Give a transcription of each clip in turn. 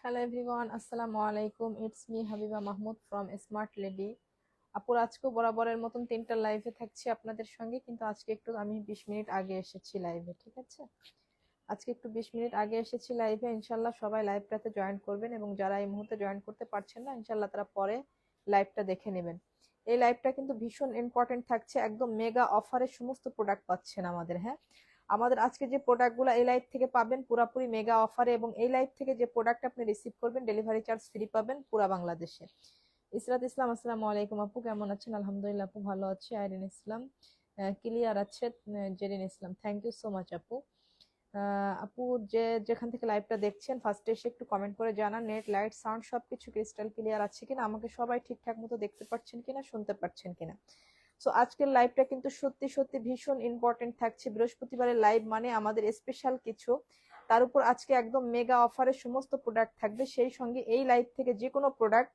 Hello everyone, আসসালামু আলাইকুম। It's me Habiba Mahmud from smart lady. আপুর আজকেও বরাবরের মতন 3টা লাইভে থাকছি আপনাদের সঙ্গে, কিন্তু আজকে একটু আমি 20 মিনিট আগে এসেছি লাইভে, ঠিক আছে? আজকে একটু 20 মিনিট আগে এসেছি লাইভে। ইনশাল্লাহ সবাই লাইভটাতে জয়েন করবেন, এবং যারা এই মুহূর্তে জয়েন করতে পারছেন না ইনশাল্লাহ তারা পরে লাইভটা দেখে নেবেন। এই লাইভটা কিন্তু ভীষণ ইম্পর্টেন্ট থাকছে, একদম মেগা অফারে সমস্ত প্রোডাক্ট পাচ্ছেন আমাদের। হ্যাঁ, আমাদের আজকে যে প্রোডাক্টগুলো এই লাইভ থেকে পাবেন পুরাপুরি মেগা অফারে, এবং এই লাইভ থেকে যে প্রোডাক্ট আপনি রিসিভ করবেন ডেলিভারি চার্জ ফ্রি পাবেন পুরা বাংলাদেশে। ইসরাত ইসলাম, আসসালামু আলাইকুম আপু, কেমন আছেন? আলহামদুলিল্লাহ আপু, ভালো আছি। আইরিন ইসলাম ক্লিয়ার আছে। জেরিন ইসলাম, থ্যাংক ইউ সো মাচ আপু। আপু যে যেখান থেকে লাইভটা দেখছেন ফার্স্টে এসে একটু কমেন্ট করে জানান নেট লাইট সাউন্ড সবকিছু ক্রিস্টাল ক্লিয়ার আছে কিনা, আমাকে সবাই ঠিকঠাক মতো দেখতে পাচ্ছেন কিনা, শুনতে পাচ্ছেন কিনা। সো আজকের লাইভটা কিন্তু সত্যি সত্যি ভীষণ ইম্পর্টেন্ট থাকছে। বৃহস্পতিবারের লাইভ মানে আমাদের স্পেশাল কিছু, তার উপর আজকে একদম মেগা অফারে সমস্ত প্রোডাক্ট থাকবে। সেই সঙ্গে এই লাইভ থেকে যে কোনো প্রোডাক্ট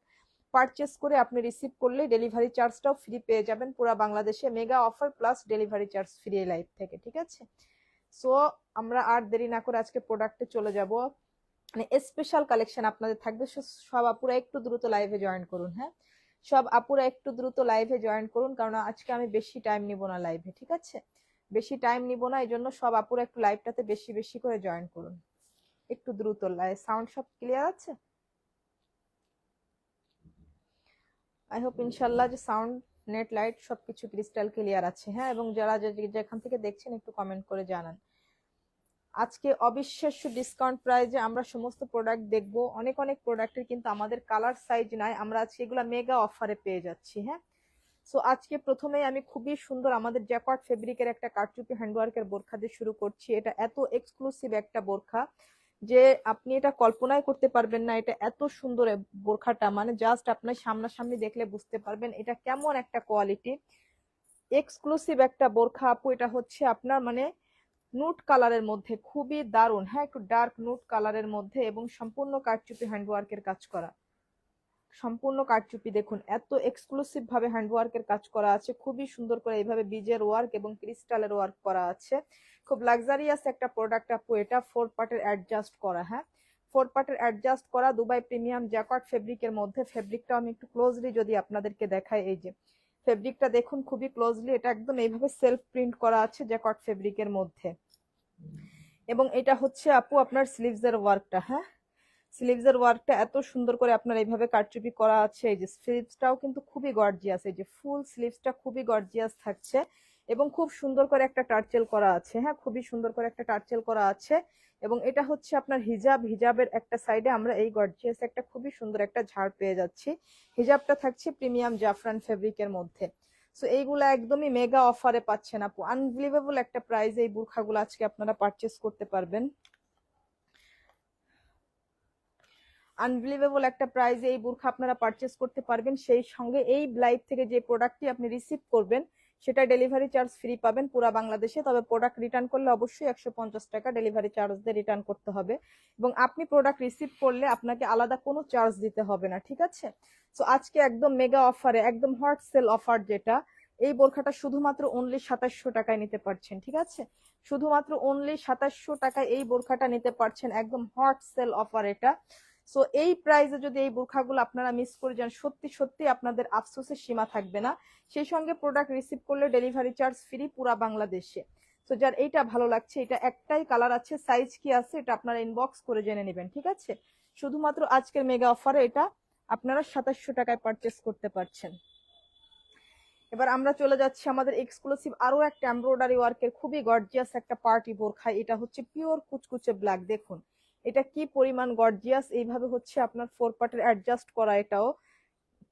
পারচেস করে আপনি রিসিভ করলে ডেলিভারি চার্জটাও ফ্রি পেয়ে যাবেন পুরো বাংলাদেশে। Mega offer plus delivery charge free এই লাইভ থেকে, ঠিক আছে? সো আমরা আর দেরি না করে আজকে প্রোডাক্টে চলে যাব। মানে স্পেশাল কালেকশন আপনাদের থাকবে। সব আপুরা একটু দ্রুত লাইভে জয়েন করুন। হ্যাঁ, সব আপুরা একটু দ্রুত লাইভে জয়েন করুন, কারণ আজকে আমি বেশি টাইম নিব না লাইভে, ঠিক আছে? বেশি টাইম নিব না, এই জন্য সব আপুরা একটু লাইভটাতে বেশি বেশি করে জয়েন করুন, একটু দ্রুত। সাউন্ড সব ক্লিয়ার আছে? আই হোপ ইনশাল্লাহ যে সাউন্ড নেট লাইট সবকিছু ক্রিস্টাল ক্লিয়ার আছে। হ্যাঁ, এবং যারা যেখান থেকে দেখছেন একটু কমেন্ট করে জানান। আজকে অবিশ্বাস্য ডিসকাউন্ট প্রাইজে আমরা সমস্ত প্রোডাক্ট দেখব। অনেক অনেক প্রোডাক্টের কিন্তু আমাদের কালার সাইজ নাই, আমরা আজকে এগুলা মেগা অফারে পেয়ে যাচ্ছি। হ্যাঁ, সো আজকে প্রথমেই আমি খুবই সুন্দর আমাদের জ্যাকওয়ার্ড ফেব্রিকের একটা কারচুপি হ্যান্ডওয়ার্কের বোরখা দিয়ে শুরু করছি। এটা এত এক্সক্লুসিভ একটা বোরখা যে আপনি এটা কল্পনাই করতে পারবেন না। এটা এত সুন্দর বোরখাটা, মানে জাস্ট আপনার সামনাসামনি দেখলে বুঝতে পারবেন এটা কেমন একটা কোয়ালিটি। এক্সক্লুসিভ একটা বোরখা আপু। এটা হচ্ছে আপনার মানে নুট কালারের মধ্যে, খুবই দারুণ। হ্যাঁ, একটু ডার্ক নুট কালারের মধ্যে, এবং সম্পূর্ণ কারচুপি হ্যান্ডওয়ার্কের কাজ করা। সম্পূর্ণ কারচুপি দেখুন, এত এক্সক্লুসিভ ভাবে হ্যান্ডওয়ার্কের কাজ করা আছে, খুবই সুন্দর করে এইভাবে বিজের ওয়ার্ক এবং ক্রিস্টালের ওয়ার্ক করা আছে। খুব লাক্সারিয়াস একটা প্রোডাক্ট আপু। এটা 4 পার্টের অ্যাডজাস্ট করা। হ্যাঁ, 4 পার্টের অ্যাডজাস্ট করা দুবাই প্রিমিয়াম জ্যাকওয়ার্ড ফেব্রিকের মধ্যে। ফেব্রিকটা আমি একটু ক্লোজলি যদি আপনাদেরকে দেখাই, এই যে ফেব্রিকটা দেখুন খুবই ক্লোজলি। এটা একদম এইভাবে সেলফ প্রিন্ট করা আছে জ্যাকওয়ার্ড ফেব্রিকের মধ্যে। এবং এটা হচ্ছে আপু আপনার স্লিভস এর ওয়ার্কটা। হ্যাঁ, স্লিভস এর ওয়ার্কটা এত সুন্দর করে আপনার এইভাবে কারচুপি করা আছে। এই যে স্লিভসটাও কিন্তু খুবই গর্জিয়াস, এই যে ফুল স্লিভসটা খুবই গর্জিয়াস থাকছে, এবং খুব সুন্দর করে একটা টার্চেল করা আছে। হ্যাঁ, খুবই সুন্দর করে একটা টার্চেল করা আছে। এবং এটা হচ্ছে আপনার হিজাব, হিজাবের একটা সাইডে আমরা এই গর্জিয়াস একটা খুবই সুন্দর একটা ঝাড় পেয়ে যাচ্ছি। হিজাবটা থাকছে প্রিমিয়াম জাফরান ফেব্রিকের মধ্যে। সো এইগুলা একদমই মেগা অফারে পাচ্ছেন আপু। আনবিলিভেবল একটা প্রাইসে এই বুরখাগুলো আজকে আপনারা পারচেস করতে পারবেন। আনবিলিভেবল একটা প্রাইসে এই বুরখা আপনারা পারচেস করতে পারবেন। সেই সঙ্গে এই লাইভ থেকে যে প্রোডাক্টটি আপনি রিসিভ করবেন সেটা ডেলিভারি চার্জ ফ্রি পাবেন পুরো বাংলাদেশে। তবে প্রোডাক্ট রিটার্ন করলে অবশ্যই 150 টাকা ডেলিভারি চার্জ দিয়ে রিটার্ন করতে হবে, এবং আপনি প্রোডাক্ট রিসিভ করলে আপনাকে আলাদা কোনো চার্জ দিতে হবে না, ঠিক আছে? সো আজকে একদম মেগা অফারে, একদম হট সেল অফার, যেটা এই বোরখাটা শুধুমাত্র অনলি 2700 টাকায় নিতে পারছেন, ঠিক আছে? শুধুমাত্র অনলি 2700 টাকায় এই বোরখাটা নিতে পারছেন, একদম হট সেল অফার এটা। সো এই প্রাইসে যদি এই বোরখাগুলো আপনারা মিস করে যান, সত্যি সত্যি আপনাদের আফসোসের সীমা থাকবে না। সেই সঙ্গে প্রোডাক্ট রিসিভ করলে ডেলিভারি চার্জ ফ্রি পুরা বাংলাদেশে। সো যার এইটা ভালো লাগছে, এটা একটাই কালার আছে, সাইজ কি আছে এটা আপনারা ইনবক্স করে জেনে নেবেন, ঠিক আছে? শুধুমাত্র আজকের মেগা অফারে এটা আপনারা 2700 টাকায় পারচেস করতে পারছেন। এবার আমরা চলে যাচ্ছি আমাদের এক্সক্লুসিভ আরো একটা এমব্রয়ডারি ওয়ার্কের খুবই গর্জিয়াস একটা পার্টি বোরখা। এটা হচ্ছে পিওর কুচকুচে ব্ল্যাক। দেখুন এটা কি পরিমাণ গর্জিয়াস। এইভাবে হচ্ছে আপনার 4 পার্টের অ্যাডজাস্ট করা। এটাও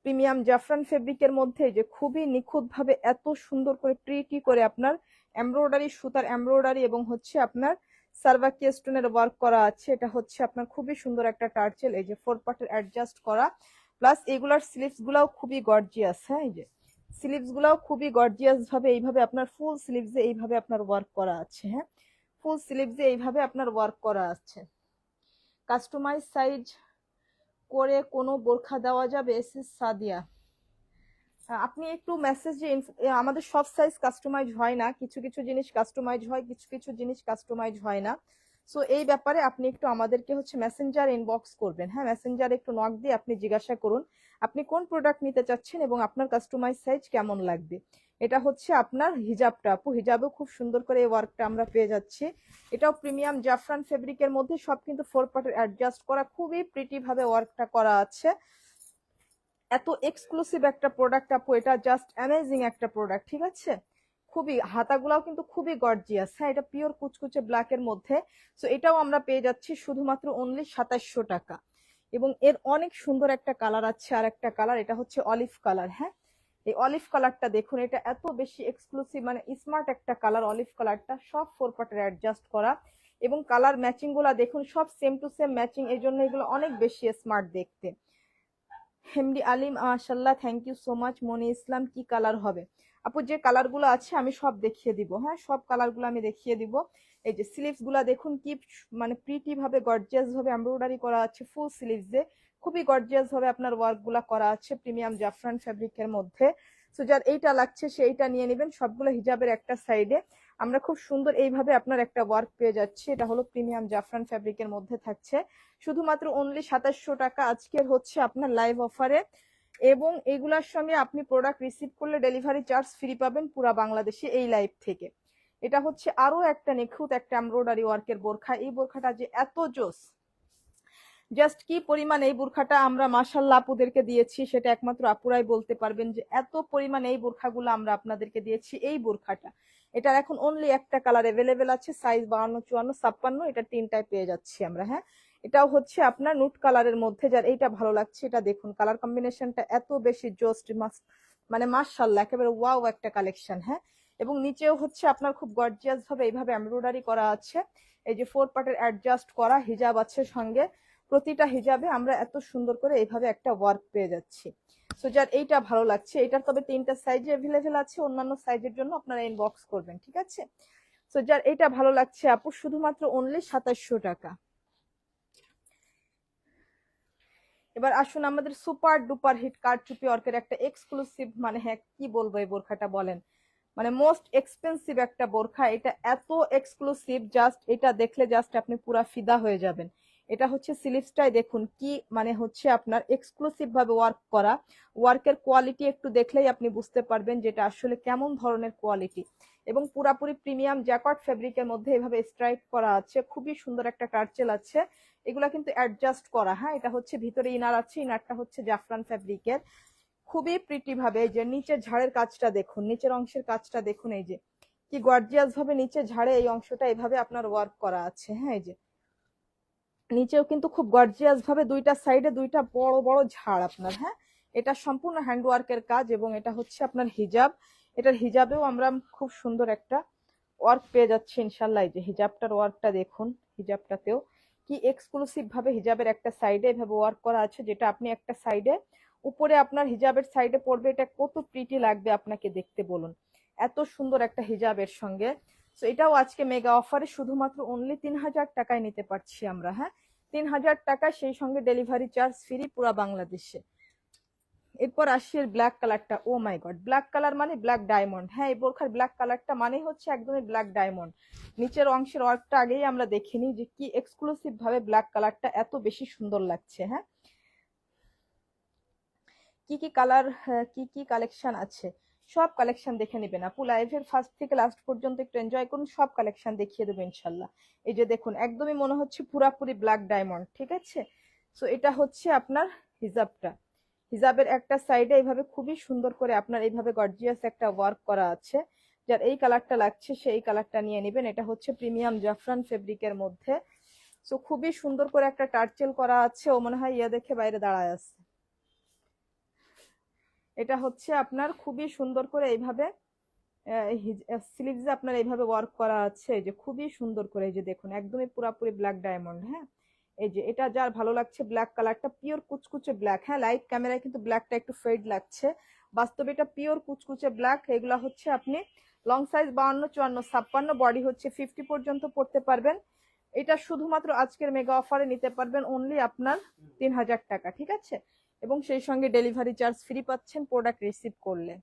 প্রিমিয়াম জাফরান ফেব্রিকের মধ্যে, যে খুবই নিখুঁত ভাবে এত সুন্দর করে প্রিটি করে আপনার এমব্রয়ডারি, সুতার এমব্রয়ডারি এবং হচ্ছে আপনার সার্ভাকিয়া স্টোনের ওয়ার্ক করা আছে। এটা হচ্ছে আপনার খুবই সুন্দর একটা টার্চেল, এই যে 4 পার্টের অ্যাডজাস্ট করা। প্লাস এগুলার স্লিভস গুলাও খুবই গর্জিয়াস। হ্যাঁ, এই যে স্লিভস গুলাও খুবই গর্জিয়াস ভাবে এইভাবে আপনার ফুল স্লিভসে এইভাবে আপনার ওয়ার্ক করা আছে। হ্যাঁ, ফুল স্লিভসে এইভাবে আপনার ওয়ার্ক করা আছে। কাস্টমাইজ সাইজ করে কোনো বোরখা দেওয়া যাবে? এস এস সাদিয়া, আপনি একটু মেসেজ, আমাদের সব সাইজ কাস্টমাইজ হয় না, কিছু কিছু জিনিস কাস্টমাইজ হয়, কিছু কিছু জিনিস কাস্টমাইজ হয় না। সো এই ব্যাপারে আপনি একটু আমাদেরকে হচ্ছে মেসেঞ্জার ইনবক্স করবেন, হ্যাঁ মেসেঞ্জারে একটু নক দিয়ে আপনি জিজ্ঞাসা করুন আপনি কোন প্রোডাক্ট নিতে চাচ্ছেন এবং আপনার কাস্টমাইজ সাইজ কেমন লাগবে। এটা হচ্ছে আপনার হিজাবটা আপু, হিজাবেও খুব সুন্দর করে এই ওয়ার্কটা আমরা পেয়ে যাচ্ছি। এটাও প্রিমিয়াম জাফরান ফেব্রিকের মধ্যে, সব কিন্তু 4 পার্টের অ্যাডজাস্ট করা, খুবই প্রিটি ভাবে ওয়ার্কটা করা আছে। এত এক্সক্লুসিভ একটা প্রোডাক্ট আপু, এটা জাস্ট অ্যামেজিং একটা প্রোডাক্ট, ঠিক আছে। খুবই হাতাগুলাও কিন্তু খুবই গর্জিয়াস, হ্যাঁ এটা পিওর কুচকুচে ব্ল্যাক এর মধ্যে। সো এটাও আমরা পেয়ে যাচ্ছি শুধুমাত্র অনলি 2700 টাকা। এবং এর অনেক সুন্দর একটা কালার আছে, আর একটা কালার, এটা হচ্ছে অলিভ কালার। হ্যাঁ এই অলিভ কালারটা দেখুন, এটা এত বেশি এক্সক্লুসিভ মানে স্মার্ট একটা কালার। অলিভ কালারটা সব 4 পার্টের অ্যাডজাস্ট করা, এবং কালার ম্যাচিং গুলা দেখুন সব সেম টু সেম ম্যাচিং, এই জন্য এগুলো অনেক বেশি স্মার্ট দেখতে। হেমডি আলিম মাশাআল্লাহ, থ্যাংক ইউ সো মাচ। মনি ইসলাম, কি কালার হবে আপু? যে কালার গুলো আছে আমি সব দেখিয়ে দিব, হ্যাঁ সব কালার গুলো আমি দেখিয়ে দিব। এই যে স্লিভস গুলা দেখুন কি মানে প্রিটি ভাবে গর্জিয়াস ভাবে এমব্রয়ডারি করা আছে ফুল স্লিভসে, খুবই গর্জিয়াস ভাবে আপনার ওয়ার্ক গুলা করা আছে প্রিমিয়াম জাফরান ফ্যাব্রিকের মধ্যে। সো যার এইটা লাগছে সেইটা নিয়ে নেবেন, সবগুলো হিজাবের একটা সাইডে আমরা খুব সুন্দর এইভাবে আপনার একটা ওয়ার্ক পেয়ে যাচ্ছি। এটা হলো প্রিমিয়াম জাফরান ফ্যাব্রিকের মধ্যে থাকছে শুধুমাত্র অনলি 2700 টাকা আজকের হচ্ছে আপনার লাইভ অফারে। এবং এগুলার সঙ্গে আপনি প্রোডাক্ট রিসিভ করলে ডেলিভারি চার্জ ফ্রি পাবেন পুরা বাংলাদেশে এই লাইভ থেকে। এটা হচ্ছে আরো একটা নিখুঁত একটা এমব্রয়ডারি ওয়ার্কের বোরখা। এই বোরখাটা যে এত জোস, জাস্ট কি পরিমাণ এই বোরখাটা আমরা মাশাআল্লাহ আপুদেরকে দিয়েছি সেটা একমাত্র আপুরাই বলতে পারবেন, যে এত পরিমাণ এই বোরখাগুলো আমরা আপনাদেরকে দিয়েছি। এই বোরখাটা এটার এখন অনলি একটা কালার अवेलेबल আছে, সাইজ 52, 54, 56, এটা তিনটায় পেয়ে যাচ্ছি আমরা। হ্যাঁ এটাও হচ্ছে আপনার নুট কালারের মধ্যে, যার এইটা ভালো লাগছে এটা দেখুন কালার কম্বিনেশনটা এত বেশি জোস্ট, মানে মাশাআল্লাহ একেবারে ওয়াও একটা কালেকশন। হ্যাঁ এবং নিচেও হচ্ছে আপনার খুব গর্জিয়াস ভাবে এইভাবে এমব্রয়ডারি করা আছে। এই যে 4 পার্টের অ্যাডজাস্ট করা হিজাব আছে সঙ্গে, প্রতিটা হিজাবে আমরা এত সুন্দর করে এইভাবে একটা ওয়ার্ক পেয়ে যাচ্ছি। সো যার এইটা ভালো লাগছে, এটার তবে 3টা সাইজে अवेलेबल আছে, অন্যান্য সাইজের জন্য আপনারা ইনবক্স করবেন, ঠিক আছে। সো যার এইটা ভালো লাগছে আপু শুধুমাত্র অনলি 2700 টাকা। এবার আসুন আমাদের সুপার ডুপার হিট কারচুপি ওয়ার্কের একটা এক্সক্লুসিভ, মানে হ্যাঁ কি বলবো এই বোরখাটা বলেন, মানে মোস্ট এক্সপেন্সিভ একটা বোরখা। এটা এত এক্সক্লুসিভ, জাস্ট এটা দেখলে জাস্ট আপনি পুরা ফিদা হয়ে যাবেন। এটা হচ্ছে স্লিভসটাই দেখুন কি মানে হচ্ছে আপনার এক্সক্লুসিভ ভাবে ওয়ার্ক করা। ওয়ার্কের কোয়ালিটি একটু দেখলেই আপনি বুঝতে পারবেন যেটা আসলে কেমন ধরনের কোয়ালিটি। এবং পুরাপুরি প্রিমিয়াম জ্যাকট ফেব্রিকের মধ্যে এভাবে স্ট্রাইপ করা আছে, খুবই সুন্দর একটা টার্চেল আছে। এগুলা কিন্তু অ্যাডজাস্ট করা, হ্যাঁ এটা হচ্ছে ভিতরে ইনার আছে, ইনারটা হচ্ছে জাফরান ফেব্রিকের, খুবই প্রিটি ভাবে। এই যে নিচের ঝাড়ের কাজটা দেখুন, নিচের অংশের কাজটা দেখুন, এই যে কি গর্জিয়াস ভাবে নিচে ঝাড়ে এই অংশটা এইভাবে আপনার ওয়ার্ক করা আছে। হ্যাঁ এই যে নিচেও কিন্তু খুব গর্জিয়াস ভাবে দুইটা সাইডে দুইটা বড় বড় ঝাড় আপনার। হ্যাঁ এটা সম্পূর্ণ হ্যান্ড ওয়ার্কের কাজ, এবং এটা হচ্ছে আপনার হিজাব। এটার হিজাবেও আমরা খুব সুন্দর একটা ওয়ার্ক পেয়ে যাচ্ছি ইনশাল্লাহ। এই যে হিজাবটার ওয়ার্কটা দেখুন, হিজাবটাতেও কি এক্সক্লুসিভ ভাবে হিজাবের একটা সাইডে এভাবে ওয়ার্ক করা আছে, যেটা আপনি একটা সাইডে উপরে আপনার হিজাবের সাইডে পড়বে, এটা কত প্রিটি লাগবে আপনাকে দেখতে বলুন, এত সুন্দর একটা হিজাবের সঙ্গে। তো এটাও আজকে মেগা অফারে শুধুমাত্র অনলি 3000 টাকায় নিতে পারছি আমরা। হ্যাঁ 3000 টাকা, সেই সঙ্গে ডেলিভারি চার্জ ফ্রি পুরা বাংলাদেশে। এরপর আসি এর ব্ল্যাক কালারটা, ও মাই গড ব্ল্যাক কালার মানে ব্ল্যাক ডায়মন্ড। হ্যাঁ এই বোরখার ব্ল্যাক কালারটা মানে হচ্ছে একদমই ব্ল্যাক ডায়মন্ড। নিচের অংশের ওয়ার্কটা আগেই আমরা দেখিনি যে কি এক্সক্লুসিভ ভাবে ব্ল্যাক কালারটা এত বেশি সুন্দর লাগছে। হ্যাঁ কি কি কালার, কি কি কালেকশন আছে সব কালেকশন দেখে নেবেন আপু, লাইভের ফার্স্ট থেকে লাস্ট পর্যন্ত একটু এনজয় করুন, সব কালেকশন দেখিয়ে দেবো ইনশাল্লাহ। এই যে দেখুন একদমই মনে হচ্ছে পুরাপুরি ব্ল্যাক ডায়মন্ড, ঠিক আছে। সো এটা হচ্ছে আপনার হিজাবটা, হিজাবের একটা সাইডে এইভাবে খুবই সুন্দর করে আপনার এইভাবে গর্জিয়াস একটা ওয়ার্ক করা আছে। যার এই কালারটা লাগছে সেই কালারটা নিয়ে নেবেন। এটা হচ্ছে প্রিমিয়াম জাফরান ফেব্রিকের মধ্যে। সো খুবই সুন্দর করে একটা টার্চেল করা আছে, ও মনে হয় ইয়া দেখে বাইরে দাঁড়ায় আছে। এটা হচ্ছে আপনার খুবই সুন্দর করে এইভাবে স্লিভসে আপনার এইভাবে ওয়ার্ক করা আছে, এই যে খুবই সুন্দর করে, এই যে দেখুন একদমই পুরাপুরি ব্ল্যাক ডায়মন্ড। হ্যাঁ এই যে এটা যার ভালো লাগছে ব্ল্যাক কালারটা, পিওর কুচকুচে ব্ল্যাক। হ্যাঁ লাইভ ক্যামেরায় কিন্তু ব্ল্যাকটা একটু ফেড লাগছে, বাস্তবে এটা পিওর কুচকুচে ব্ল্যাক। এগুলা হচ্ছে আপনি লং সাইজ 52, 54, 56, বডি হচ্ছে 50 পর্যন্ত পড়তে পারবেন। এটা শুধুমাত্র আজকের মেগা অফারে নিতে পারবেন অনলি আপনার 3000 টাকা, ঠিক আছে। এবং সেই সঙ্গে ডেলিভারি চার্জ ফ্রি পাচ্ছেন প্রোডাক্ট রিসিভ করলে।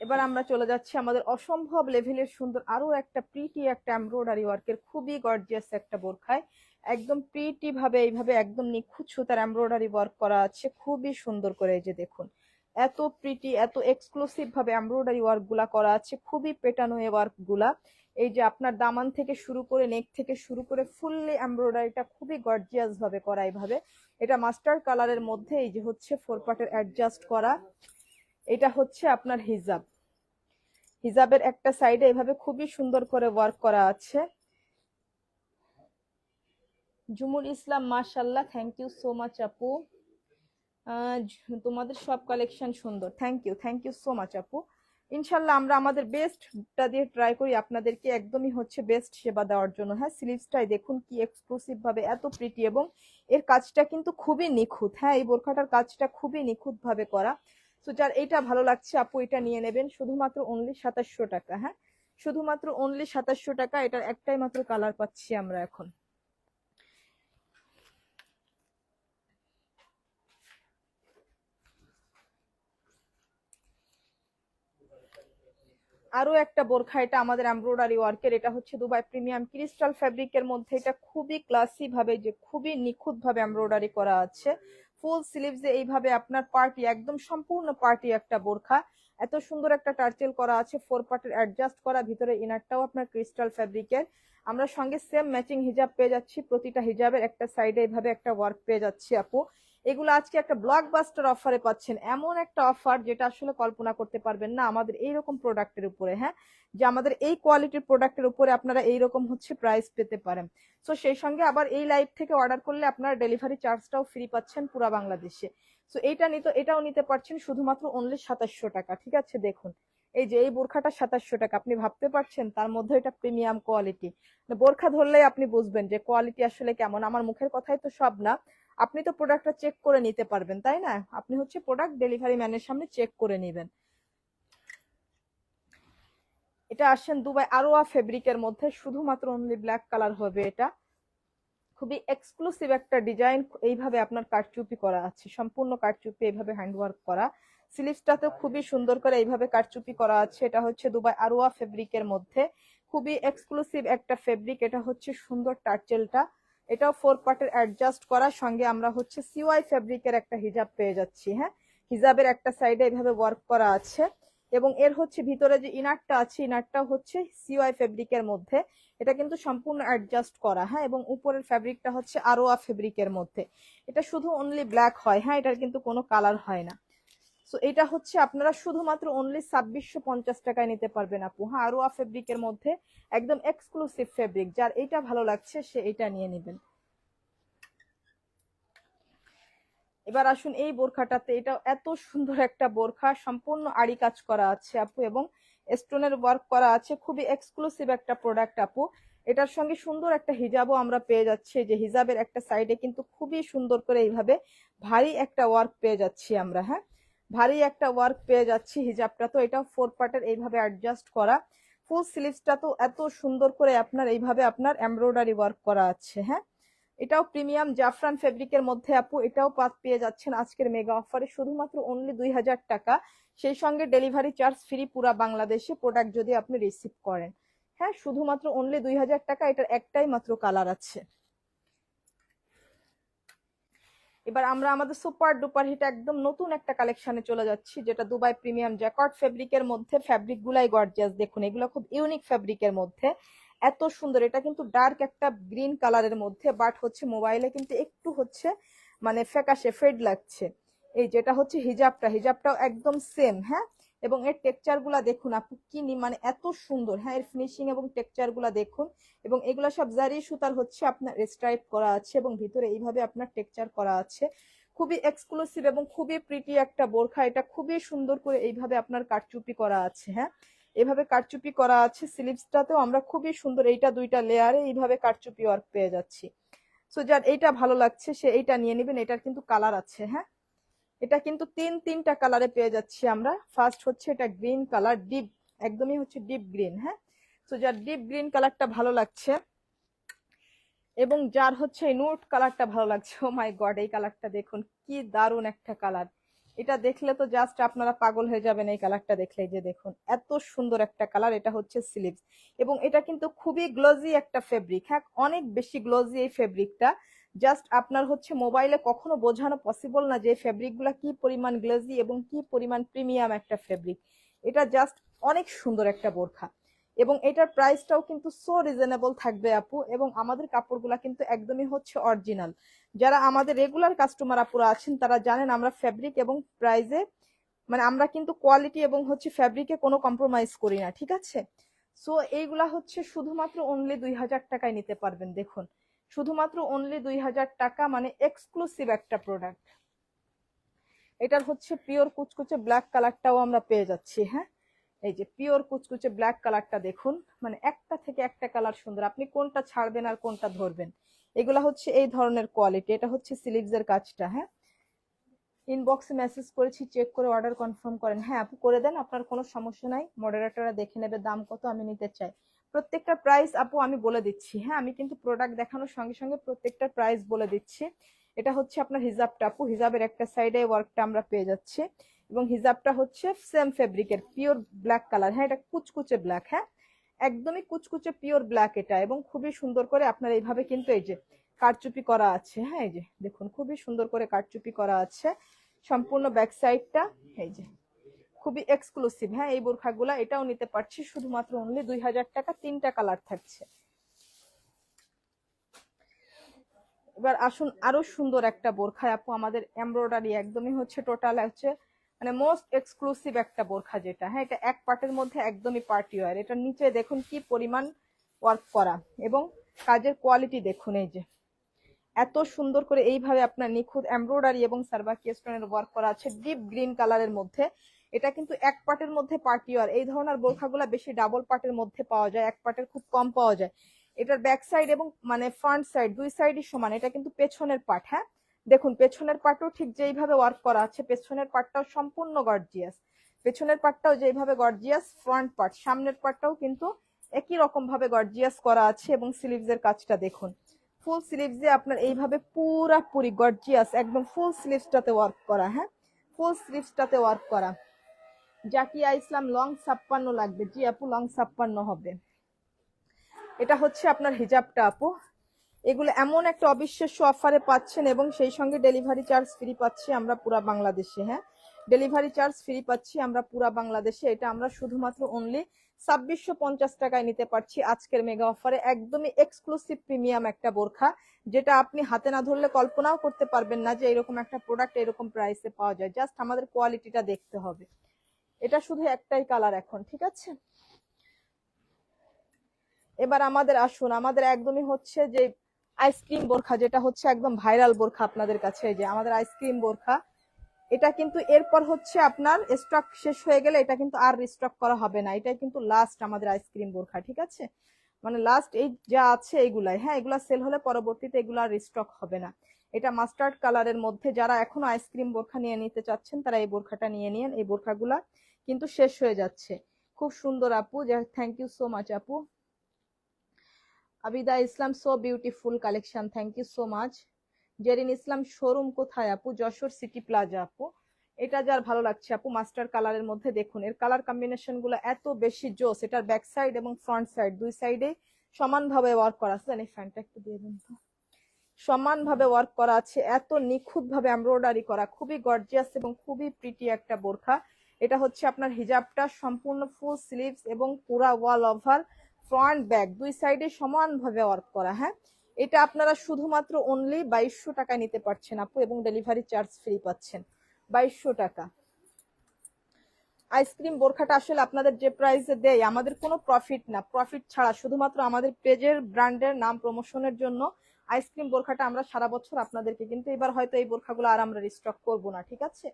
এবার আমরা চলে যাচ্ছি আমাদের অসম্ভব লেভেলের সুন্দর আরো একটা প্রিটি একটা এমব্রয়ডারি ওয়ার্কের খুবই গর্জিয়াস একটা বোরখায় একদম প্রিটি ভাবে এইভাবে একদম নিখুঁত সুতার এমব্রয়ডারি ওয়ার্ক করা আছে, খুবই সুন্দর করে। এই যে দেখুন, এত প্রিটি এত এক্সক্লুসিভ ভাবে এমব্রয়ডারি ওয়ার্ক গুলা করা আছে, খুবই পেটানো এই ওয়ার্ক গুলা। এই যে আপনার দামান থেকে শুরু করে নেক থেকে শুরু করে ফুললি এমব্রয়ডারিটা খুবই গর্জিয়াস ভাবে করা এইভাবে। এটা মাস্টার কালারের মধ্যে এই যে হচ্ছে 4 পার্টের অ্যাডজাস্ট করা। এটা হচ্ছে আপনার হিজাব, হিজাবের একটা সাইডে এভাবে খুবই সুন্দর করে ওয়ার্ক করা আছে। জুমুল ইসলাম, মাশাআল্লাহ, থ্যাংক ইউ সো মাচ আপু। তোমাদের সব কালেকশন সুন্দর, থ্যাংক ইউ সো মাচ আপু। ইনশাল্লাহ আমরা আমাদের বেস্টটা দিয়ে ট্রাই করি আপনাদেরকে একদমই হচ্ছে বেস্ট সেবা দেওয়ার জন্য। হ্যাঁ, স্লিভসটাই দেখুন কি এক্সক্লুসিভ ভাবে এত প্রিটি, এবং এর কাজটা কিন্তু খুবই নিখুঁত। হ্যাঁ, এই বোরখাটার কাজটা খুবই নিখুঁত ভাবে করা। তো যার এইটা ভালো লাগছে আপু এটা নিয়ে নেবেন, শুধুমাত্র অনলি 2700 টাকা। হ্যাঁ, শুধুমাত্র অনলি 2700 টাকা। এটার একটাই মাত্র কালার পাচ্ছি আমরা এখন। আরো একটা বোরখা, এটা আমাদের এমব্রয়ডারি ওয়ার্কের, এটা হচ্ছে দুবাই প্রিমিয়াম ক্রিস্টাল ফ্যাব্রিকের মধ্যে। এটা খুবই ক্লাসি ভাবে যে খুবই নিখুঁত ভাবে এমব্রয়ডারি করা আছে, ফুল স্লিভসে এইভাবে আপনার পার্টি একদম সম্পূর্ণ পার্টি একটা বোরখা। এত সুন্দর একটা টার্চেল করা আছে, 4 পার্টের অ্যাডজাস্ট করা, ভিতরে ইনারটাও আপনার ক্রিস্টাল ফ্যাব্রিকের। আমরা সঙ্গে সেম ম্যাচিং হিজাব পেয়ে যাচ্ছি, প্রতিটা হিজাবের একটা সাইডে এইভাবে একটা ওয়ার্ক পেয়ে যাচ্ছি আপু। এগুলো আজকে একটা ব্লকবাস্টার অফারে পাচ্ছেন, এমন একটা অফার যেটা আসলে কল্পনা করতে পারবেন না আমাদের এইরকম প্রোডাক্টের উপরে। হ্যাঁ, যে আমাদের এই কোয়ালিটির প্রোডাক্টের উপরে আপনারা এইরকম হচ্ছে প্রাইস পেতে পারেন। সো সেই সঙ্গে আবার এই লাইভ থেকে অর্ডার করলে আপনারা ডেলিভারি চার্জটাও ফ্রি পাচ্ছেন পুরো বাংলাদেশে। সো এটাও নিতে পারছেন শুধুমাত্র অনলি 2700 টাকা। ঠিক আছে, দেখুন এই যে এই বোরখাটা 2700 টাকা। আপনি ভাবতে পারছেন তার মধ্যে এটা প্রিমিয়াম কোয়ালিটি। বোরখা ধরলেই আপনি বুঝবেন যে কোয়ালিটি আসলে কেমন। আমার মুখের কথাই তো সব না, আপনি তো প্রোডাক্টটা চেক করে নিতে পারবেন, তাই না? আপনি হচ্ছে প্রোডাক্ট ডেলিভারি ম্যানের সামনে চেক করে নেবেন। এটা আসেন দুবাই আরোয়া ফেব্রিকের মধ্যে, শুধুমাত্র অনলি ব্ল্যাক কালার হবে। এটা খুবই এক্সক্লুসিভ একটা ডিজাইন, এইভাবে আপনার কারচুপি করা আছে, সম্পূর্ণ কারচুপি এইভাবে হ্যান্ডওয়ার্ক করা। স্লিভসটাতে খুবই সুন্দর করে এইভাবে কারচুপি করা আছে। এটা হচ্ছে দুবাই আরোয়া ফেব্রিকের মধ্যে, খুবই এক্সক্লুসিভ একটা ফেব্রিক। এটা হচ্ছে সুন্দর টার্চেলটা, এটাও 4 পার্টের অ্যাডজাস্ট করা। সঙ্গে আমরা হচ্ছে সিওয়াই ফেব্রিকের একটা হিজাব পেয়ে যাচ্ছি। হ্যাঁ, হিজাবের একটা সাইডে এইভাবে ওয়ার্ক করা আছে, এবং এর হচ্ছে ভিতরে যে ইনারটা আছে ইনারটা হচ্ছে সিওয়াই ফেব্রিকের মধ্যে। এটা কিন্তু সম্পূর্ণ অ্যাডজাস্ট করা। হ্যাঁ, এবং উপরের ফ্যাব্রিকটা হচ্ছে আরোয়া ফেব্রিকের মধ্যে। এটা শুধু অনলি ব্ল্যাক হয়। হ্যাঁ, এটার কিন্তু কোনো কালার হয় না। সো এটা হচ্ছে আপনারা শুধুমাত্র অনলি 2650 টাকায় নিতে পারবেন আপু। হ্যাঁ, আরোয়া ফেব্রিকের মধ্যে একদম এক্সক্লুসিভ ফেব্রিক, যার এইটা ভালো লাগছে সে এটা নিয়ে নেবেন। এবার আসুন এই বোরখাটাতে, এটা এত সুন্দর একটা বোরখা, সম্পূর্ণ আড়ি কাজ করা আছে আপু, এবং স্টোনের ওয়ার্ক করা আছে, খুবই এক্সক্লুসিভ একটা প্রোডাক্ট আপু। এটার সঙ্গে সুন্দর একটা হিজাবও আমরা পেয়ে যাচ্ছি, যে হিজাবের একটা সাইডে কিন্তু খুবই সুন্দর করে এইভাবে ভারী একটা ওয়ার্ক পেয়ে যাচ্ছি আমরা। হ্যাঁ, ভারী একটা ওয়ার্ক পেয়ে যাচ্ছি হিজাবটা। তো এটা 4 পার্টের এইভাবে অ্যাডজাস্ট করা, ফুল স্লিভসটা তো এত সুন্দর করে আপনার এইভাবে আপনার এমব্রয়ডারি ওয়ার্ক করা আছে। হ্যাঁ, এটাও প্রিমিয়াম জাফরান ফেব্রিকের মধ্যে আপু। এটাও পেয়ে যাচ্ছেন আজকের মেগা অফারে শুধুমাত্র অনলি 2000 টাকা। সেই সঙ্গে ডেলিভারি চার্জ ফ্রি পুরা বাংলাদেশে প্রোডাক্ট যদি আপনি রিসিভ করেন। হ্যাঁ, শুধুমাত্র অনলি 2000 টাকা। এটার একটাই মাত্র কালার আছে। এবার আমরা আমাদের সুপার ডুপার হিট একদম নতুন একটা কালেকশনে চলে যাচ্ছি, যেটা দুবাই প্রিমিয়াম জ্যাকর্ড ফেব্রিকের মধ্যে। ফ্যাব্রিক গুলাই গর্জিয়াস, দেখুন এগুলো খুব ইউনিক ফ্যাব্রিকের মধ্যে, এত সুন্দর। এটা কিন্তু ডার্ক একটা গ্রিন কালারের মধ্যে, বাট হচ্ছে মোবাইলে কিন্তু একটু হচ্ছে মানে ফ্যাকাশে ফেড লাগছে। এই যেটা হচ্ছে হিজাবটাও একদম সেম। হ্যাঁ, এবং এর টেক্সচার গুলা দেখুন আপু, কি মানে এত সুন্দর। হ্যাঁ, এর ফিনিশিং এবং টেক্সচার গুলা দেখুন, এবং এগুলো সব জারি সুতার হচ্ছে আপনার স্ট্রাইপ করা আছে, এবং ভিতরে এইভাবে আপনার টেক্সচার করা আছে। খুবই এক্সক্লুসিভ এবং খুবই প্রিটি একটা বোরখা। এটা খুবই সুন্দর করে এইভাবে আপনার কারচুপি করা আছে। হ্যাঁ, এইভাবে কারচুপি করা আছে। স্লিভসটাতেও আমরা খুবই সুন্দর, এইটা 2টা লেয়ারে এইভাবে কারচুপি ওয়ার্ক পেয়ে যাচ্ছি। সো যার এইটা ভালো লাগছে সে এইটা নিয়ে নেবেন। এটার কিন্তু কালার আছে। হ্যাঁ, এটা কিন্তু তিনটা কালারে পেয়ে যাচ্ছি আমরা। ফার্স্ট হচ্ছে এটা গ্রিন কালার, ডিপ একদমই হচ্ছে ডিপ গ্রিন। হ্যাঁ, তো যার ডিপ গ্রিন কালারটা ভালো লাগছে, এবং যার হচ্ছে নুট কালারটা ভালো লাগছে, ও মাই গড এই কালারটা দেখুন কি দারুণ একটা কালার। এটা দেখলে তো জাস্ট আপনারা পাগল হয়ে যাবেন এই কালারটা দেখলেই। যে দেখুন এত সুন্দর একটা কালার, এটা হচ্ছে স্লিভস এবং এটা কিন্তু খুবই গ্লোজি একটা ফেব্রিক। হ্যাঁ, অনেক বেশি গ্লোজি এই ফেব্রিকটা। জাস্ট আপনার হচ্ছে মোবাইলে কখনো বোঝানো পসিবল না যে ফেব্রিক গুলা কি পরিমাণ গ্লোজি এবং কি পরিমাণ প্রিমিয়াম একটা ফেব্রিক। এটা জাস্ট অনেক সুন্দর একটা বোরখা এবং এটার প্রাইসটাও কিন্তু সো রিজনেবল থাকবে আপু। এবং আমাদের কাপড়গুলা কিন্তু একদমই হচ্ছে অরিজিনাল। যারা আমাদের রেগুলার কাস্টমার আপুরা আছেন তারা জানেন আমরা ফ্যাব্রিক এবং প্রাইসে মানে আমরা কিন্তু কোয়ালিটি এবং হচ্ছে ফ্যাব্রিকে কোনো কম্প্রোমাইজ করি না, ঠিক আছে। সো এইগুলা হচ্ছে শুধুমাত্র অনলি 2000 টাকায় নিতে পারবেন। দেখুন শুধুমাত্র অনলি 2000 টাকা, মানে এক্সক্লুসিভ একটা প্রোডাক্ট। এটার হচ্ছে পিওর কুচকুচে ব্ল্যাক কালারটাও আমরা পেয়ে যাচ্ছি। হ্যাঁ, এই যে পিওর কুচকুচে ব্ল্যাক কালারটা দেখুন, মানে একটা থেকে একটা কালার সুন্দর, আপনি কোনটা ছাড়বেন আর কোনটা ধরবেন। এগুলা হচ্ছে এই ধরনের কোয়ালিটি। এটা হচ্ছে স্লিভস এর কাজটা। হ্যাঁ, ইনবক্সে মেসেজ করেছি, চেক করে অর্ডার কনফার্ম করেন। হ্যাঁ আপু করে দেন, আপনার কোনো সমস্যা নাই, মডারেটররা দেখে নেবে দাম কত, আমি নিতে চাই। প্রত্যেকটা প্রাইস আপু আমি বলে দিচ্ছি। হ্যাঁ, আমি কিন্তু প্রোডাক্ট দেখানোর সঙ্গে সঙ্গে প্রত্যেকটা প্রাইস বলে দিচ্ছি। এটা হচ্ছে আপনার হিজাবটা আপু, হিজাবের একটা সাইডে ওয়ার্কটা আমরা পেয়ে যাচ্ছি এবং হিজাবটা হচ্ছে সেম ফেব্রিকের পিওর ব্ল্যাক কালার। হ্যাঁ, এটা কুচকুচে ব্ল্যাক। হ্যাঁ, একদমই কুচকুচে পিওর ব্ল্যাক এটা, এবং খুবই সুন্দর করে আপনার এইভাবে কিন্তু এই যে কারচুপি করা আছে। হ্যাঁ, এই যে দেখুন খুবই সুন্দর করে কারচুপি করা আছে সম্পূর্ণ ব্যাক সাইডটা। এই যে খুবই এক্সক্লুসিভ। হ্যাঁ, এই বোরখাগুলা এটাও নিতে পারছি শুধুমাত্র অনলি 2000 টাকা। 3টা কালার থাকছে। এবার আসুন আরো সুন্দর একটা বোরখা আপু, আমাদের এমব্রয়ডারি একদমই হচ্ছে টোটাল হচ্ছে মানে মোস্ট এক্সক্লুসিভ একটা বোরখা যেটা। হ্যাঁ, এটা এক পার্টের মধ্যে একদমই পার্টি ওয়্যার। এটার নিচে দেখুন কি পরিমাণ ওয়ার্ক করা এবং কাজের কোয়ালিটি দেখুন। এই যে এত সুন্দর করে এইভাবে আপনার নিখুঁত এমব্রয়ডারি এবং সার্বাকি স্টোনের ওয়ার্ক করা আছে ডিপ গ্রিন কালারের মধ্যে। এটা কিন্তু এক পার্টের মধ্যে পার্টি ওয়্যার। এই ধরনের বোরখাগুলো বেশি ডাবল পার্টের মধ্যে পাওয়া যায়, এক পার্টের খুব কম পাওয়া যায়। এটার ব্যাক সাইড এবং মানে ফ্রন্ট সাইড দুই সাইডই সমান। এটা কিন্তু পেছনের পার্ট। হ্যাঁ, দেখুন পেছনের পার্টও ঠিক যেইভাবে ওয়ার্ক করা আছে, পেছনের পার্টটাও সম্পূর্ণ গর্জিয়াস। পেছনের পার্টটাও যেইভাবে গর্জিয়াস, ফ্রন্ট পার্ট সামনের পার্টটাও কিন্তু একই রকম ভাবে গর্জিয়াস করা আছে। এবং স্লিভস এর কাজটা দেখুন, ফুল স্লিভসে আপনার এইভাবে পুরাপুরি গর্জিয়াস একদম ফুল স্লিভসটাতে ওয়ার্ক করা। হ্যাঁ, ফুল স্লিভসটাতে ওয়ার্ক করা। জাকিয়া ইসলাম লং 56 লাগবে। জি আপু, লং 56 হবে। এটা হচ্ছে আপনার হিজাবটা আপু। এগুলো এমন একটা অবিশ্বাস্য অফারে পাচ্ছেন এবং সেই সঙ্গে ডেলিভারি চার্জ ফ্রি পাচ্ছি আমরা পুরা বাংলাদেশে। হ্যাঁ, ডেলিভারি চার্জ ফ্রি পাচ্ছি আমরা পুরা বাংলাদেশে। এটা আমরা শুধুমাত্র অনলি 2650 টাকায় নিতে পারছি আজকের মেগা অফারে। একদমই এক্সক্লুসিভ প্রিমিয়াম একটা বোরখা, যেটা আপনি হাতে না ধরলে কল্পনাও করতে পারবেন না যে এরকম একটা প্রোডাক্ট এরকম প্রাইসে পাওয়া যায়। জাস্ট আমাদের কোয়ালিটিটা দেখতে হবে। এটা শুধু একটাই কালার এখন, ঠিক আছে। এবার আমাদের আসুন, আমাদের একদমই হচ্ছে যে আইসক্রিম বোরখা, যেটা হচ্ছে একদম ভাইরাল বোরখা আপনাদের কাছে। যে আমাদের আইসক্রিম বোরখা, এটা কিন্তু এরপর হচ্ছে আপনার স্টক শেষ হয়ে গেলে এটা কিন্তু আর রিস্টক করা হবে না। এটাই কিন্তু লাস্ট আমাদের আইসক্রিম বোরখা, ঠিক আছে। মানে লাস্ট এই যা আছে এইগুলাই। হ্যাঁ, এগুলা সেল হলে পরবর্তীতে এগুলা রিস্টক হবে না। এটা মাস্টার্ড কালারের মধ্যে যারা এখনো আইসক্রিম বোরখা নিয়ে নিতে চাচ্ছেন তারা এই বোরখাটা নিয়ে নিন। এই বোরখাগুলা কিন্তু শেষ হয়ে যাচ্ছে। খুব সুন্দর আপু, থ্যাংক ইউ সো মাচ আপু। Abida Islam, so beautiful collection, thank you so much. Zerin Islam, showroom কোথায় আপু? যশোর সিটি প্লাজা আপু। এটা যার ভালো লাগছে আপু মাস্টার কালারের মধ্যে দেখুন এর কালার কম্বিনেশন গুলো এত বেশি জোস। এটার ব্যাক সাইড এবং ফ্রন্ট সাইড দুই সাইডে সমানভাবে ওয়ার্ক করা আছে। এই ফ্যানটা একটু দিয়ে দিন তো। সমানভাবে ওয়ার্ক করা আছে, এত নিখুঁত ভাবে এমব্রয়ডারি করা, খুবই গর্জিয়াস এবং খুবই প্রিটি একটা বোরখা। এটা হচ্ছে আপনার হিজাবটা সম্পূর্ণ ফুল স্লিভস এবং পুরা ওয়াল ওভার ফ্রন্ট ব্যাক দুই সাইডে সমানভাবে ওয়ার্ক করা। হ্যাঁ, এটা আপনারা শুধুমাত্র অনলি 2200 টাকায় নিতে পারছেন আপু এবং ডেলিভারি চার্জ ফ্রি পাচ্ছেন 2200 টাকা। আইসক্রিম বোরখাটা আসলে আপনাদের যে প্রাইসে দেয় আমাদের কোনো প্রফিট না, প্রফিট ছাড়া শুধুমাত্র আমাদের পেজের ব্র্যান্ডের নাম প্রমোশনের জন্য আইসক্রিম বোরখাটা আমরা সারা বছর আপনাদেরকে, কিন্তু এবার হয়তো এই বোরখাগুলো আর আমরা রিস্টক করব না, ঠিক আছে।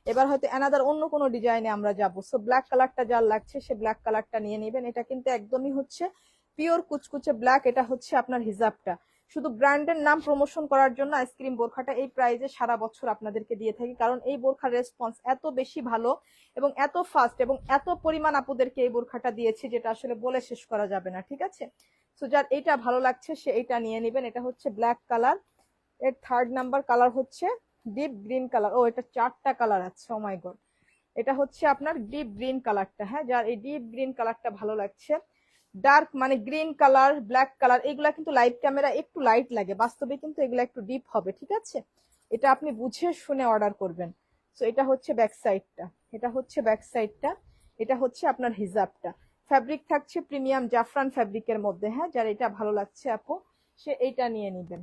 এবার হয়তো অ্যানাদার অন্য কোনো ডিজাইনে আমরা যাবো। সো ব্ল্যাক কালারটা যার লাগছে সে ব্ল্যাক কালারটা নিয়ে নেবেন। এটা কিন্তু একদমই হচ্ছে পিওর কুচকুচে ব্ল্যাক। এটা হচ্ছে আপনার হিজাবটা। শুধু ব্র্যান্ডের নাম প্রমোশন করার জন্য আইসক্রিম বোরখাটা এই প্রাইজে সারা বছর আপনাদেরকে দিয়ে থাকি, কারণ এই বোরখার রেসপন্স এত বেশি ভালো এবং এত ফাস্ট এবং এত পরিমাণ আপুদেরকে এই বোরখাটা দিয়েছি যেটা আসলে বলে শেষ করা যাবে না, ঠিক আছে। সো যার এইটা ভালো লাগছে সে এইটা নিয়ে নেবেন। এটা হচ্ছে ব্ল্যাক কালার, এর 3rd নাম্বার কালার হচ্ছে ডিপ গ্রিন কালার, ও এটা 4টা কালার আছে, ও মাই গড। এটা হচ্ছে আপনার ডিপ গ্রিন কালারটা, হ্যাঁ, যার এই ডিপ গ্রিন কালারটা ভালো লাগছে। ডার্ক মানে গ্রিন কালার, ব্ল্যাক কালার, এগুলা কিন্তু লাইভ ক্যামেরা একটু লাইট লাগে, বাস্তবে কিন্তু এগুলা একটু ডিপ হবে, ঠিক আছে। এটা আপনি বুঝে শুনে অর্ডার করবেন। সো এটা হচ্ছে ব্যাক সাইডটা, এটা হচ্ছে ব্যাক সাইডটা, এটা হচ্ছে আপনার হিজাবটা। ফ্যাব্রিক থাকছে প্রিমিয়াম জাফরান ফ্যাব্রিকের মধ্যে, হ্যাঁ, যার এটা ভালো লাগছে আপু সে এইটা নিয়ে নিবেন।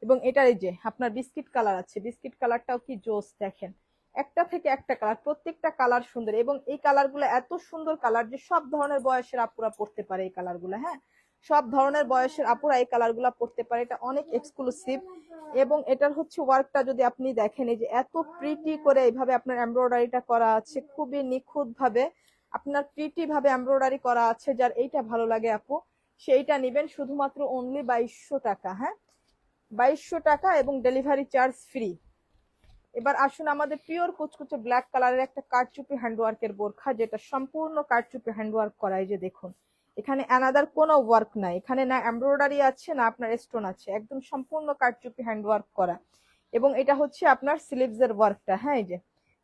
এবং এটার এই যে আপনার বিস্কিট কালার আছে, বিস্কিট কালারটাও কি জোস, দেখেন একটা থেকে একটা কালার, প্রত্যেকটা কালার সুন্দর। এবং এই কালারগুলো এত সুন্দর কালার যে সব ধরনের বয়সের আপুরা পড়তে পারে এই কালারগুলো, হ্যাঁ, সব ধরনের বয়সের আপুরা এই কালারগুলো পড়তে পারে। এটা অনেক এক্সক্লুসিভ। এবং এটার হচ্ছে ওয়ার্কটা যদি আপনি দেখেন, এই যে এত প্রিটি করে এইভাবে আপনার এমব্রয়ডারিটা করা আছে, খুবই নিখুঁত ভাবে আপনার প্রিটি ভাবে এমব্রয়ডারি করা আছে। যার এইটা ভালো লাগে আপু সেইটা নিবেন, শুধুমাত্র অনলি 2200 টাকা, হ্যাঁ, 2200 টাকা এবং ডেলিভারি চার্জ ফ্রি। এবার আসুন আমাদের পিওর কুচকুচে ব্ল্যাক কালারের একটা কারচুপি হ্যান্ডওয়ার্কের বোরখা, যেটা সম্পূর্ণ কারচুপি হ্যান্ডওয়ার্ক করা। এই যে দেখুন এখানে অ্যানাদার কোনো ওয়ার্ক নাই, এখানে না এমব্রয়ডারি আছে না আপনার স্টোন আছে, একদম সম্পূর্ণ কারচুপি হ্যান্ডওয়ার্ক করা। এবং এটা হচ্ছে আপনার স্লিভসের ওয়ার্কটা, হ্যাঁ, এই যে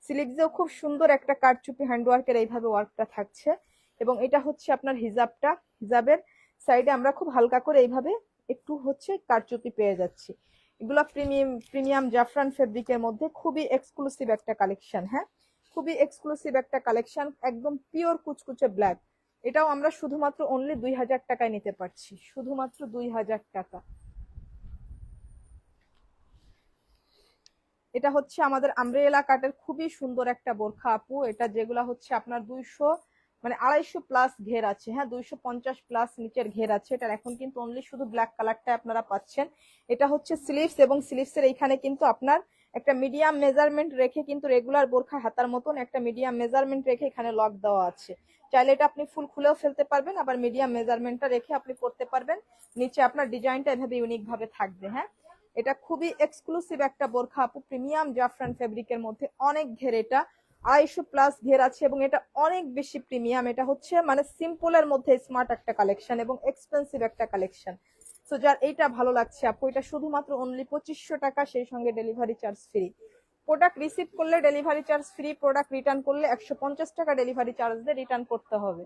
স্লিভসেও খুব সুন্দর একটা কারচুপি হ্যান্ডওয়ার্কের এইভাবে ওয়ার্কটা থাকছে। এবং এটা হচ্ছে আপনার হিজাবটা, হিজাবের সাইডে আমরা খুব হালকা করে এইভাবে একটু হচ্ছে কারচুপি পেয়ে যাচ্ছি। এগুলো প্রিমিয়াম জাফরান ফেব্রিকের মধ্যে খুবই এক্সক্লুসিভ একটা কালেকশন, হ্যাঁ, খুবই এক্সক্লুসিভ একটা কালেকশন, একদম পিওর কুচকুচে ব্ল্যাক। এটাও আমরা শুধুমাত্র অনলি 2000 টাকায় নিতে পারছি, শুধুমাত্র 2000 টাকা। এটা হচ্ছে আমাদের আমব্রেলা কাটের খুবই সুন্দর একটা বোরখা আপু, এটা যেগুলা হচ্ছে আপনার 200 মানে 250 প্লাস ঘের আছে, হ্যাঁ, 250 প্লাস নিচের ঘের আছে। এটা এখন কিন্তু অনলি শুধু ব্ল্যাক কালারটা আপনারা পাচ্ছেন। এটা হচ্ছে স্লিভস, এবং স্লিভসের এইখানে কিন্তু আপনার একটা মিডিয়াম মেজারমেন্ট রেখে, কিন্তু রেগুলার বোরখা হাতার মতন একটা মিডিয়াম মেজারমেন্ট রেখে এখানে লক দেওয়া আছে। চাইলে এটা আপনি ফুল খুলেও ফেলতে পারবেন, আবার মিডিয়াম মেজারমেন্টটা রেখে আপনি করতে পারবেন। নিচে আপনার ডিজাইনটা এভাবে ইউনিক ভাবে থাকবে, হ্যাঁ। এটা খুবই এক্সক্লুসিভ একটা বোরখা আপু, প্রিমিয়াম জাফরান ফেব্রিকের মধ্যে, অনেক ঘের, এটা 250 প্লাস ঘের আছে এবং এটা অনেক বেশি প্রিমিয়াম। এটা হচ্ছে মানে সিম্পলের মধ্যে স্মার্ট একটা কালেকশন এবং এক্সপেন্সিভ একটা কালেকশন। সো যার এইটা ভালো লাগছে আপু, এটা শুধুমাত্র অনলি 2500 টাকা, সেই সঙ্গে delivery charge free. Product receive করলে delivery charge free, product return করলে 150 টাকা ডেলিভারি চার্জ দিয়ে রিটার্ন করতে হবে।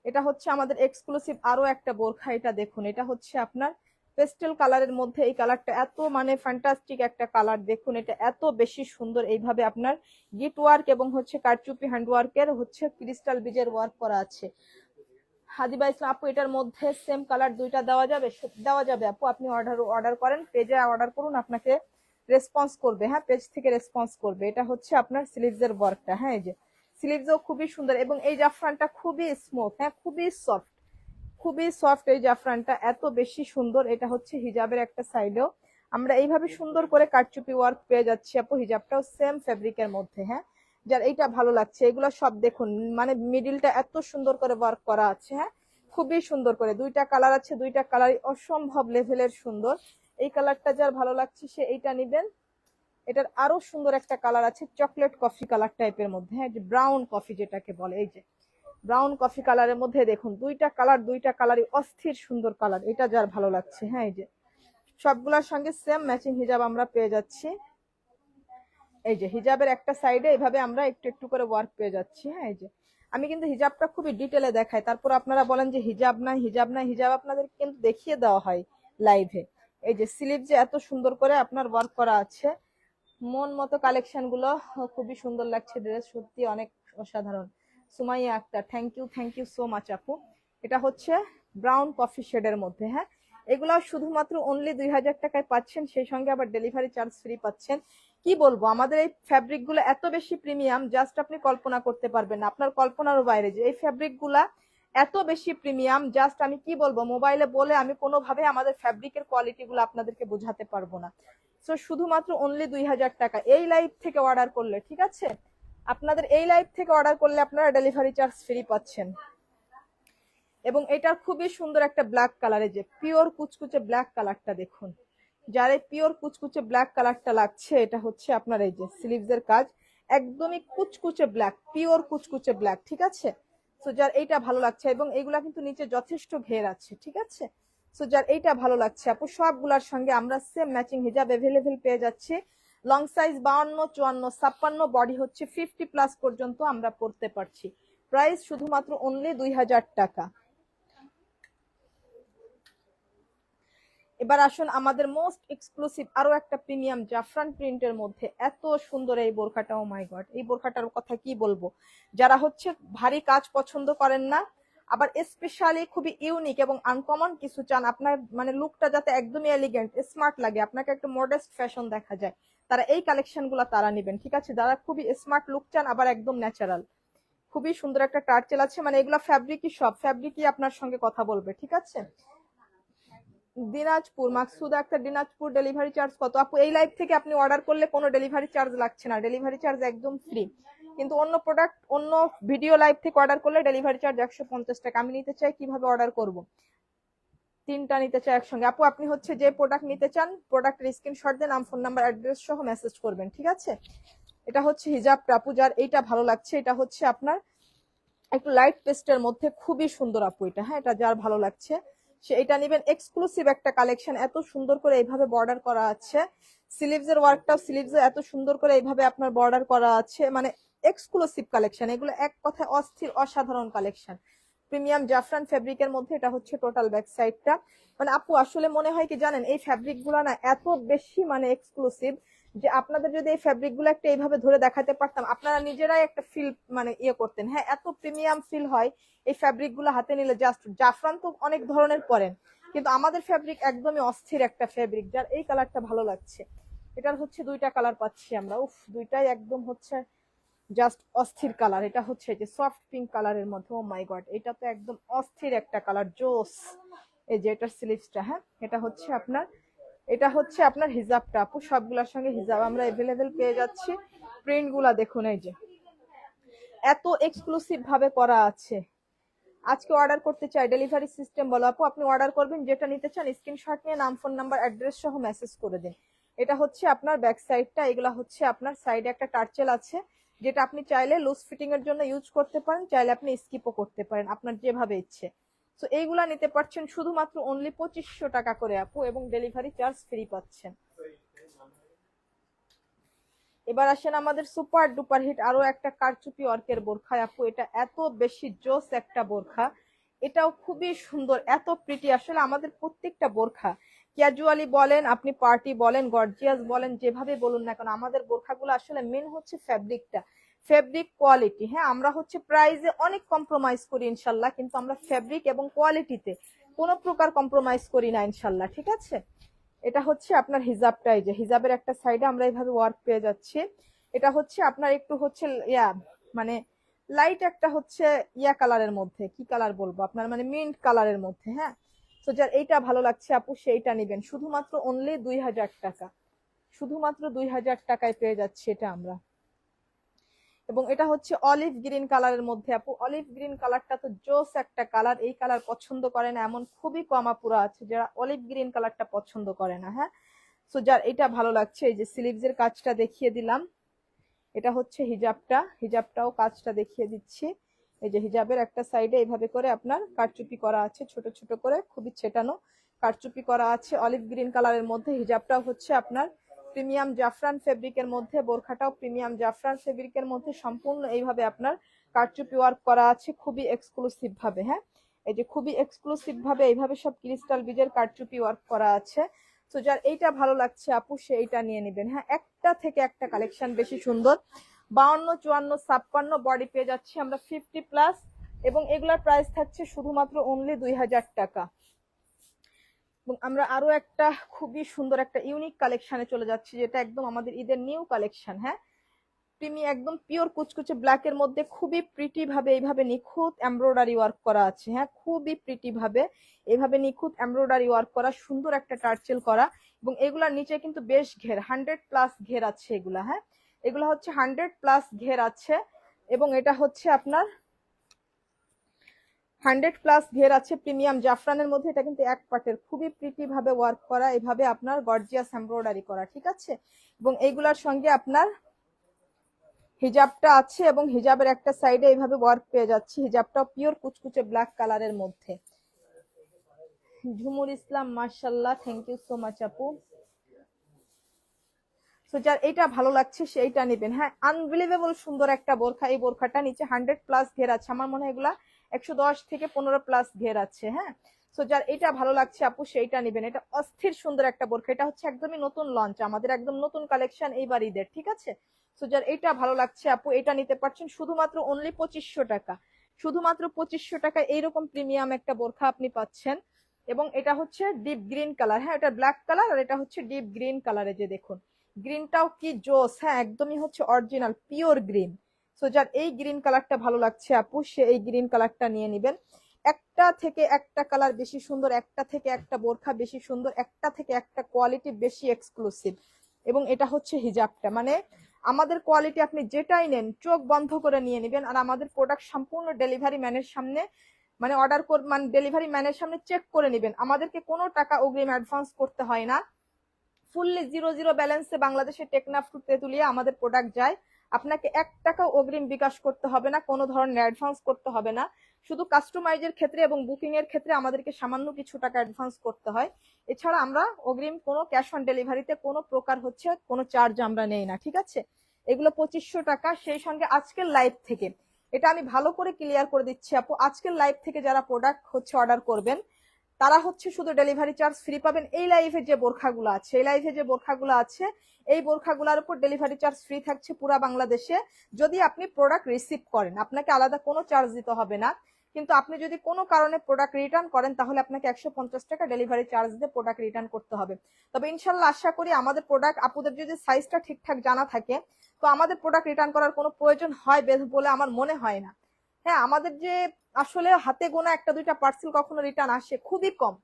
এটা হচ্ছে আমাদের এক্সক্লুসিভ আরো একটা বোরখা, এটা দেখুন, এটা হচ্ছে আপনার পেস্টেল কালারের মধ্যে, এই কালারটা এত মানে ফ্যান্টাস্টিক একটা কালার, দেখুন এটা এত বেশি সুন্দর। এইভাবে আপনার গিট ওয়ার্ক এবং হচ্ছে কারচুপি হ্যান্ড ওয়ার্কের হচ্ছে ক্রিস্টাল বিজের ওয়ার্ক করা আছে। হাদিবা ইসলাম আপু, এটার মধ্যে সেম কালার দুইটা দেওয়া যাবে? দেওয়া যাবে আপু, আপনি অর্ডার করেন, পেজে অর্ডার করুন, আপনাকে রেসপন্স করবে, হ্যাঁ, পেজ থেকে রেসপন্স করবে। এটা হচ্ছে আপনার স্লিভসের ওয়ার্কটা, হ্যাঁ, এই যে স্লিভসও খুবই সুন্দর এবং এই জাফরানটা খুবই স্মুথ, হ্যাঁ, খুবই সফট, খুবই সফট এই জাফরানটা, এত বেশি সুন্দর। এটা হচ্ছে হিজাবের একটা সাইডেও আমরা এইভাবে সুন্দর করে কারচুপি ওয়ার্ক পেয়ে যাচ্ছি আপু, হিজাবটাও সেম ফেব্রিকের মধ্যে, হ্যাঁ, যার এইটা ভালো লাগছে। এগুলো সব দেখুন মানে মিডিলটা এত সুন্দর করে ওয়ার্ক করা আছে, হ্যাঁ, খুবই সুন্দর করে। দুইটা কালার আছে, দুইটা কালারই অসম্ভব লেভেলের সুন্দর। এই কালারটা যার ভালো লাগছে সে এইটা নিবেন। এটার আরো সুন্দর একটা কালার আছে, চকলেট কফি কালার টাইপের মধ্যে, হ্যাঁ, যে ব্রাউন কফি যেটাকে বলে, এই যে ব্রাউন কফি কালারের মধ্যে দেখুন দুইটা কালার, দুইটা কালারই অস্থির সুন্দর কালার। এটা যার ভালো লাগছে, হ্যাঁ, এই যে সবগুলোর সঙ্গে সেম ম্যাচিং হিজাব আমরা পেয়ে যাচ্ছি। এই যে হিজাবের একটা সাইডে এইভাবে আমরা একটু একটু করে ওয়ার্ক পেয়ে যাচ্ছি, হ্যাঁ, এই যে আমি কিন্তু হিজাবটা খুবই ডিটেলে দেখাই, তারপর আপনারা বলেন যে হিজাব নাই, হিজাব নাই। হিজাব আপনাদের কিন্তু দেখিয়ে দেওয়া হয় লাইভে। এই যে স্লিভ যে এত সুন্দর করে আপনার ওয়ার্ক করা আছে, মন মতো কালেকশন গুলো, খুবই সুন্দর লাগছে, ড্রেস সত্যি অনেক অসাধারণ। Sumaiya Akter, thank you so much আপু। এটা হচ্ছে ব্রাউন কফি শেডের মধ্যে, হ্যাঁ, এগুলো শুধুমাত্র অনলি 2000 টাকায় পাচ্ছেন, সেই সঙ্গে আবার ডেলিভারি চার্জ ফ্রি পাচ্ছেন। কি বলবো, আমাদের এই ফ্যাব্রিক গুলো এত বেশি প্রিমিয়াম, জাস্ট আপনি কল্পনা করতে পারবেন না, আপনার কল্পনারও বাইরে যে এই ফ্যাব্রিক গুলা এত বেশি প্রিমিয়াম, জাস্ট আমি কি বলবো, মোবাইলে বলে আমি কোনোভাবে আমাদের ফ্যাব্রিকের কোয়ালিটি গুলো আপনাদেরকে বোঝাতে পারবো না। সো শুধুমাত্র অনলি 2000 টাকা এই লাইভ থেকে অর্ডার করলে, ঠিক আছে, আপনাদের এই লাইভ থেকে অর্ডার করলে আপনারা ডেলিভারি চার্জ ফ্রি পাচ্ছেন। এবং এটার খুবই সুন্দর একটা ব্ল্যাক কালারে, যে পিওর কুচকুচে ব্ল্যাক কালারটা দেখুন, যার এই পিওর কুচকুচে ব্ল্যাক কালারটা লাগছে, এটা হচ্ছে আপনার এই যে স্লিভসের কাজ, একদমই কুচকুচে ব্ল্যাক, পিওর কুচকুচে ব্ল্যাক, ঠিক আছে। তো যার এইটা ভালো লাগছে, এবং এইগুলা কিন্তু নিচে যথেষ্ট ঘের আছে, ঠিক আছে। সো যার এইটা ভালো লাগছে আপু, সবগুলার সঙ্গে আমরা সেম ম্যাচিং হিজাব অ্যাভেলেবেল পেয়ে যাচ্ছি। লং সাইজ 52, 54, 56, বডি হচ্ছে 50+ পর্যন্ত আমরা পড়তে পারছি। প্রাইস শুধুমাত্র অনলি 2000 টাকা। এবার আসুন আমাদের মোস্ট এক্সক্লুসিভ আরো একটা প্রিমিয়াম জাফরান প্রিন্টের মধ্যে এত সুন্দর এই বোরখাটা। ও মাই গড, এই বোরখাটার কথা কি বলবো। যারা হচ্ছে ভারী কাজ পছন্দ করেন না, আবার স্পেশালি খুবই ইউনিক এবং আনকমন কিছু চান, আপনার মানে লুকটা যাতে একদমই এলিগেন্ট স্মার্ট লাগে, আপনাকে একটা মডেস্ট ফ্যাশন দেখা যায়, তারা এই কালেকশন গুলা তারা নেবেন। ঠিক আছে, যারা খুবই স্মার্ট লুক চান আবার একদম ন্যাচারাল, খুবই সুন্দর একটা টার্চেল আছে, মানে এগুলা ফ্যাব্রিকই, সব ফ্যাব্রিকই আপনার সঙ্গে কথা বলবে। ঠিক আছে, দিনাজপুর মাকসুদা আক্তার, দিনাজপুর। ডেলিভারি চার্জ কত আপু? এই লাইভ থেকে আপনি অর্ডার করলে কোনো ডেলিভারি চার্জ লাগছে না, ডেলিভারি চার্জ একদম ফ্রি। কিন্তু অন্য প্রোডাক্ট, অন্য ভিডিও লাইভ থেকে অর্ডার করলে ডেলিভারি চার্জ 150 টাকা। আমি নিতে চাই, কিভাবে অর্ডার করব? 3টা নিতে চাই একসঙ্গে। আপু আপনি হচ্ছে যে প্রোডাক্ট নিতে চান প্রোডাক্টের স্ক্রিনশট দিয়ে নাম, ফোন নাম্বার, অ্যাড্রেস সহ মেসেজ করবেন। ঠিক আছে, এটা হচ্ছে হিজাবটা আপু, যার এইটা ভালো লাগছে, এটা হচ্ছে আপনার একটু লাইট পেস্টের মধ্যে, খুবই সুন্দর আপু এটা। হ্যাঁ, এটা যার ভালো লাগছে সে এটা নেবেন। এক্সক্লুসিভ একটা কালেকশন, এত সুন্দর করে এইভাবে বর্ডার করা আছে, স্লিভস এর ওয়ার্কটাও, স্লিভস এত সুন্দর করে এইভাবে আপনার বর্ডার করা আছে, মানে এক্সক্লুসিভ কালেকশন এগুলো, এক কথায় অস্থির অসাধারণ কালেকশন। প্রিমিয়াম জাফরান ফেব্রিকের মধ্যে এটা হচ্ছে টোটাল ব্যাক সাইডটা। মানে আপু আসলে মনে হয় কি জানেন, এই ফ্যাব্রিক গুলা না এত বেশি মানে এক্সক্লুসিভ, যে আপনাদের যদি এই ফ্যাব্রিক গুলো একটা এইভাবে ধরে দেখাতে পারতাম, আপনারা নিজেরাই একটা ফিল মানে ইয়ে করতেন। হ্যাঁ, এত প্রিমিয়াম ফিল হয় এই ফ্যাব্রিক গুলো হাতে নিলে। জাস্ট জাফরান তো অনেক ধরনের পরেন, কিন্তু আমাদের ফ্যাব্রিক একদমই অস্থির একটা ফ্যাব্রিক, যার এই কালারটা ভালো লাগছে। এটার হচ্ছে 2টা কালার পাচ্ছি আমরা, উফ, দুইটাই একদম হচ্ছে জাস্ট অস্থির কালার। এটা হচ্ছে যে সফট পিঙ্ক কালারের মধ্যে, ও মাই গড, এটা তো একদম অস্থির একটা কালার, জোস। এই যে এটার স্লিভসটা, হ্যাঁ, এটা হচ্ছে আপনার হিজাবটা আপু, সবগুলোর সঙ্গে হিজাব আমরা अवेलेबल পেয়ে যাচ্ছি। প্রিন্ট গুলা দেখুন, এই যে এত এক্সক্লুসিভ ভাবে করা আছে। আজকে অর্ডার করতে চাই, ডেলিভারি সিস্টেম বলো আপু। আপনি অর্ডার করবেন, যেটা নিতে চান স্ক্রিনশট নিয়ে নাম, ফোন নাম্বার, অ্যাড্রেস সহ মেসেজ করে দিন। এটা হচ্ছে আপনার ব্যাক সাইডটা, এগুলা হচ্ছে আপনার সাইডে একটা টার্চেল আছে, যেটা আপনি চাইলে লুজ ফিটিং এর জন্য ইউজ করতে পারেন, চাইলে আপনি স্কিপও করতে পারেন, আপনার যেভাবে ইচ্ছে। তো এইগুলা নিতে পারছেন শুধুমাত্র অনলি 2500 টাকা করে আপু, এবং ডেলিভারি চার্জ ফ্রি পাচ্ছেন। এবার আসেন আমাদের সুপার ডুপার হিট আরো একটা কারচুপি ওয়ার্কের বোরখা আপু, এটা এত বেশি জোস একটা বোরখা, এটাও খুবই সুন্দর, এত প্রিটি। আসলে আমাদের প্রত্যেকটা বোরখা, ক্যাজুয়ালি বলেন, আপনি পার্টি বলেন, গর্জিয়াস বলেন, যেভাবে বলুন না কেন, আমাদের বোরখাগুলো আসলে মেন হচ্ছে ফ্যাব্রিকটা, ফ্যাব্রিক কোয়ালিটি। হ্যাঁ, আমরা হচ্ছে প্রাইসে অনেক কম্প্রোমাইজ করি ইনশাল্লাহ, কিন্তু আমরা ফ্যাব্রিক এবং কোয়ালিটিতে কোনো প্রকার কম্প্রোমাইজ করি না ইনশাল্লাহ। ঠিক আছে, এটা হচ্ছে আপনার হিজাবটা, এই যে হিজাবের একটা সাইডে আমরা এইভাবে ওয়ার্ক পেয়ে যাচ্ছি। এটা হচ্ছে আপনার একটু হচ্ছে ইয়া, মানে লাইট একটা হচ্ছে ইয়া কালারের মধ্যে, কি কালার বলবো আপনার, মানে মিন্ট কালারের মধ্যে। হ্যাঁ, তো যার এইটা ভালো লাগছে আপু সেইটা নেবেন, শুধুমাত্র অনলি 2000 টাকা, শুধুমাত্র 2000 টাকায় পেয়ে যাচ্ছি এটা আমরা। এবং এটা হচ্ছে অলিভ গ্রিন কালারের মধ্যে আপু, অলিভ গ্রিন কালারটা তো জোস একটা কালার, এই কালার পছন্দ করে না এমন খুবই কম আপুরা আছে যারা অলিভ গ্রিন কালারটা পছন্দ করে না। হ্যাঁ, সো যার এটা ভালো লাগছে, এই যে স্লিভস এর কাজটা দেখিয়ে দিলাম, এটা হচ্ছে হিজাবটা, হিজাবটাও কাজটা দেখিয়ে দিচ্ছি। এই যে হিজাবের একটা সাইডে এইভাবে করে আপনার কারচুপি করা আছে, ছোট ছোট করে খুবই ছেটানো কারচুপি করা আছে অলিভ গ্রিন কালারের মধ্যে। হিজাবটাও হচ্ছে আপনার প্রিমিয়াম জাফরান ফেব্রিকের মধ্যে, বোরখাটাও প্রিমিয়াম জাফরান ফেব্রিকের মধ্যে, সম্পূর্ণ এইভাবে আপনার কারচুপি ওয়ার্ক করা আছে খুবই এক্সক্লুসিভ ভাবে। হ্যাঁ, এই যে খুবই এক্সক্লুসিভ ভাবে এইভাবে সব ক্রিস্টাল বিজের কারচুপি ওয়ার্ক করা আছে। তো যার এইটা ভালো লাগছে আপু সে এইটা নিয়ে নেবেন। হ্যাঁ, একটা থেকে একটা কালেকশন বেশি সুন্দর। 52, 54, 56 বডি পেয়ে যাচ্ছি আমরা 50+, এবং এগুলার প্রাইস থাকছে শুধুমাত্র অনলি 2000 টাকা। এবং আমরা আরো একটা খুবই সুন্দর একটা ইউনিক কালেকশনে চলে যাচ্ছি, যেটা একদম আমাদের ঈদের নিউ কালেকশন। হ্যাঁ, প্রিমি একদম পিওর কুচকুচে ব্ল্যাক এর মধ্যে খুবই প্রিটি ভাবে এইভাবে নিখুঁত এমব্রয়ডারি ওয়ার্ক করা আছে। হ্যাঁ, খুবই প্রিটি ভাবে এইভাবে নিখুঁত এমব্রয়ডারি ওয়ার্ক করা, সুন্দর একটা টার্চেল করা, এবং এগুলার নিচে কিন্তু বেশ ঘের 100+ ঘের আছে এগুলা। হ্যাঁ, এগুলা হচ্ছে 100+ ঘের আছে, এবং এটা হচ্ছে আপনার 100+ ঘের আছে প্রিমিয়াম জাফরানের মধ্যে। এটা কিন্তু এক পাটের, খুবই প্রিটি ভাবে ওয়ার্ক করা, এইভাবে আপনার গর্জিয়াস এমব্রয়ডারি করা। ঠিক আছে, এবং এইগুলার সঙ্গে আপনার হিজাবটা আছে, এবং হিজাবের একটা সাইডে এইভাবে ওয়ার্ক পেয়ে যাচ্ছি। হিজাবটাও পিওর কুচকুচে ব্ল্যাক কালারের মধ্যে, ঝুমুর ইসলাম, মাশাআল্লাহ, থ্যাংক ইউ সো মাচ আপু। সো যার এটা ভালো লাগছে সেইটা নেবেন। হ্যাঁ, আনবিলিভেবল সুন্দর একটা বোরখা। এই বোরখাটা নিচে 100+ ঘের আছে, আমার মনে হয় এগুলা 110 থেকে 15+ ঘের আছে। হ্যাঁ, সো যার এটা ভালো লাগছে আপু সেইটা নেবেন। এটা অস্থির সুন্দর একটা বোরখা, এটা হচ্ছে একদমই নতুন লঞ্চ, আমাদের একদম নতুন কালেকশন এইবার ঈদের, ঠিক আছে। সো যার এটা ভালো লাগছে আপু এটা নিতে পারছেন শুধুমাত্র অনলি 2500 টাকা। শুধুমাত্র 2500 টাকা এইরকম প্রিমিয়াম একটা বোরখা আপনি পাচ্ছেন। এবং এটা হচ্ছে ডিপ গ্রিন কালার। হ্যাঁ, এটা ব্ল্যাক কালার আর এটা হচ্ছে ডিপ গ্রিন কালারে, যে দেখুন গ্রিনটাও কি জোস। হ্যাঁ, একদমই হচ্ছে অরিজিনাল পিওর গ্রিন। সো যার এই গ্রিন কালারটা ভালো লাগছে আপু সে এই গ্রিন কালারটা নিয়ে নেবেন। একটা থেকে একটা কালার বেশি সুন্দর, একটা থেকে একটা বোরখা বেশি সুন্দর, একটা থেকে একটা কোয়ালিটি বেশি এক্সক্লুসিভ। এবং এটা হচ্ছে হিজাবটা, মানে আমাদের কোয়ালিটি আপনি যেটাই নেন চোখ বন্ধ করে নিয়ে নেবেন। আর আমাদের প্রোডাক্ট সম্পূর্ণ ডেলিভারি ম্যানের সামনে, মানে অর্ডার মানে ডেলিভারি ম্যানের সামনে চেক করে নেবেন। আমাদেরকে কোনো টাকা অগ্রিম অ্যাডভান্স করতে হয় না। ফুললি 0 ব্যালেন্সে বাংলাদেশের টেকনাফ টু তেতুলিয়া আমাদের প্রোডাক্ট যায়। আপনাকে 1 টাকা অগ্রিম বিকাশ করতে হবে না, কোনো ধরনের অ্যাডভান্স করতে হবে না। শুধু কাস্টমাইজের ক্ষেত্রে এবং বুকিং এর ক্ষেত্রে আমাদেরকে সামান্য কিছু টাকা অ্যাডভান্স করতে হয়। এছাড়া আমরা অগ্রিম কোনো ক্যাশ অন ডেলিভারিতে কোনো প্রকার হচ্ছে কোনো চার্জ আমরা নেই না, ঠিক আছে। এগুলো 2500 টাকা। সেই সঙ্গে আজকের লাইভ থেকে এটা আমি ভালো করে ক্লিয়ার করে দিচ্ছি আপু, আজকের লাইভ থেকে যারা প্রোডাক্ট হচ্ছে অর্ডার করবেন তারা হচ্ছে শুধু ডেলিভারি চার্জ ফ্রি পাবেন। এই লাইভে যে বোরখাগুলো আছে, এই লাইভে যে বোরখাগুলো আছে, এই বোরখাগুলোর উপর ডেলিভারি চার্জ ফ্রি থাকছে পুরো বাংলাদেশে। যদি আপনি প্রোডাক্ট রিসিভ করেন আপনাকে আলাদা কোনো চার্জ দিতে হবে না। কিন্তু আপনি যদি কোনো কারণে প্রোডাক্ট রিটার্ন করেন তাহলে আপনাকে 150 টাকা ডেলিভারি চার্জ দিয়ে প্রোডাক্ট রিটার্ন করতে হবে। তবে ইনশাল্লাহ আশা করি আমাদের প্রোডাক্ট আপুদের যদি সাইজটা ঠিকঠাক জানা থাকে তো আমাদের প্রোডাক্ট রিটার্ন করার কোনো প্রয়োজন হয় বলে আমার মনে হয় না। হ্যাঁ, আমাদের যে আসলে হাতে গোনা 1-2টা পার্সেল কখনো রিটার্ন আসে, খুবই কম,